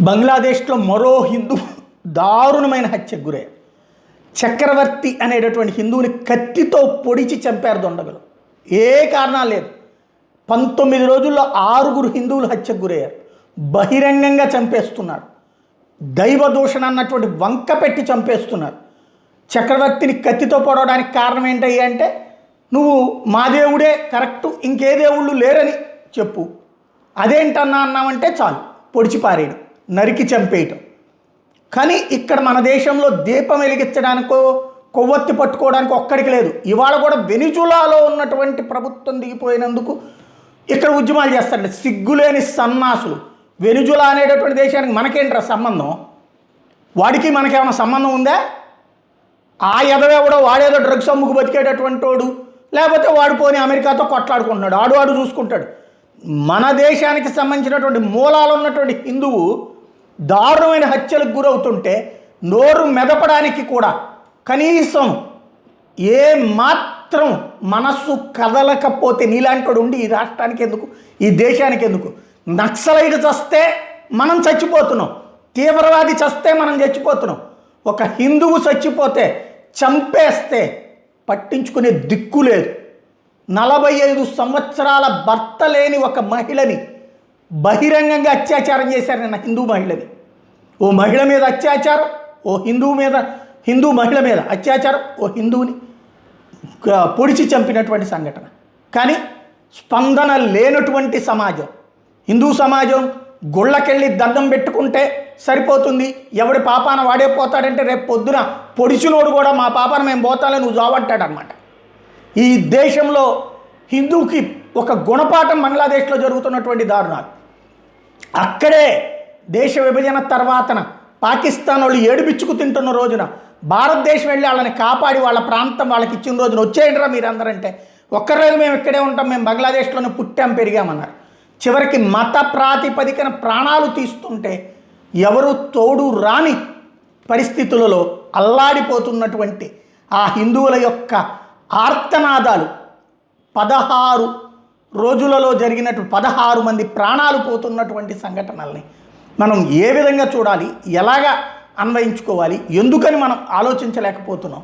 బంగ్లాదేశ్లో మరో హిందూ దారుణమైన హత్యకు గురయ్యారు. చక్రవర్తి అనేటటువంటి హిందువుని కత్తితో పొడిచి చంపారు దొండగలు. ఏ కారణం లేదు. 19 రోజుల్లో 6 హిందువులు హత్యకు గురయ్యారు. బహిరంగంగా చంపేస్తున్నారు. దైవ దూషణ అన్నటువంటి వంక పెట్టి చంపేస్తున్నారు. చక్రవర్తిని కత్తితో పొడవడానికి కారణం ఏంటయ్యా అంటే, నువ్వు మా దేవుడే కరెక్టు, ఇంకే దేవుళ్ళు లేరని చెప్పు. అదేంటన్నా అన్నామంటే చాలు పొడిచి పారేయడం, నరికి చంపేయటం. కానీ ఇక్కడ మన దేశంలో దీపం వెలిగించడానికో కొవ్వొత్తి పట్టుకోవడానికి ఒక్కడికి లేదు. ఇవాళ కూడా వెనిజులాలో ఉన్నటువంటి ప్రభుత్వం దిగిపోయినందుకు ఇక్కడ ఉద్యమాలు చేస్తారండి సిగ్గులేని సన్నాసులు. వెనిజులా అనేటటువంటి దేశానికి మనకేంట్రా సంబంధం? వాడికి మనకేమైనా సంబంధం ఉందా? ఆ ఎదవేవడో వాడేదో డ్రగ్స్ అమ్ముకు బతికేటటువంటి వాడు, లేకపోతే వాడు పోని అమెరికాతో కొట్లాడుకుంటున్నాడు, ఆడు చూసుకుంటాడు. మన దేశానికి సంబంధించినటువంటి మూలాలు ఉన్నటువంటి హిందువు దారుణమైన హత్యలకు గురవుతుంటే నోరు మెదపడానికి కూడా కనీసం ఏ మాత్రం మనస్సు కదలకపోతే నీలాంటి ఉండి ఈ రాష్ట్రానికి ఎందుకు, ఈ దేశానికి ఎందుకు? నక్సలైట్ చస్తే మనం చచ్చిపోతున్నాం, తీవ్రవాది చస్తే మనం చచ్చిపోతున్నాం. ఒక హిందువు చచ్చిపోతే చంపేస్తే పట్టించుకునే దిక్కు లేదు. 45 సంవత్సరాల భర్త లేని ఒక మహిళని బహిరంగంగా అత్యాచారం చేశారు. నిన్న హిందూ మహిళని, ఓ మహిళ మీద అత్యాచారం, ఓ హిందూ మహిళ మీద అత్యాచారం, ఓ హిందువుని పొడిచి చంపినటువంటి సంఘటన. కానీ స్పందన లేనటువంటి సమాజం. హిందూ సమాజం గుళ్ళకెళ్ళి దండం పెట్టుకుంటే సరిపోతుంది, ఎవడి పాపాన వాడే పోతాడంటే రేపు పొద్దున పొడిచినోడు కూడా మా పాపాన మేము పోతాలే నువ్వు జావంటాడనమాట. ఈ దేశంలో హిందూకి ఒక గుణపాఠం బంగ్లాదేశ్లో జరుగుతున్నటువంటి దారుణాలు. అక్కడే దేశ విభజన తర్వాతన పాకిస్తాన్ వాళ్ళు ఏడుపిచ్చుకు తింటున్న రోజున భారతదేశం వెళ్ళి వాళ్ళని కాపాడి వాళ్ళ ప్రాంతం వాళ్ళకి ఇచ్చిన రోజున వచ్చేయండిరా మీరందరంటే, ఒక్కరోజు మేము ఇక్కడే ఉంటాం, మేము బంగ్లాదేశ్లోనే పుట్టాం పెరిగామన్నారు. చివరికి మత ప్రాతిపదికన ప్రాణాలు తీస్తుంటే ఎవరు తోడు రాని పరిస్థితులలో అల్లాడిపోతున్నటువంటి ఆ హిందువుల యొక్క ఆర్తనాదాలు 16 రోజులలో జరిగినట్టు 16 మంది ప్రాణాలు పోతున్నటువంటి సంఘటనల్ని మనం ఏ విధంగా చూడాలి, ఎలాగా అన్వయించుకోవాలి, ఎందుకని మనం ఆలోచించలేకపోతున్నాం?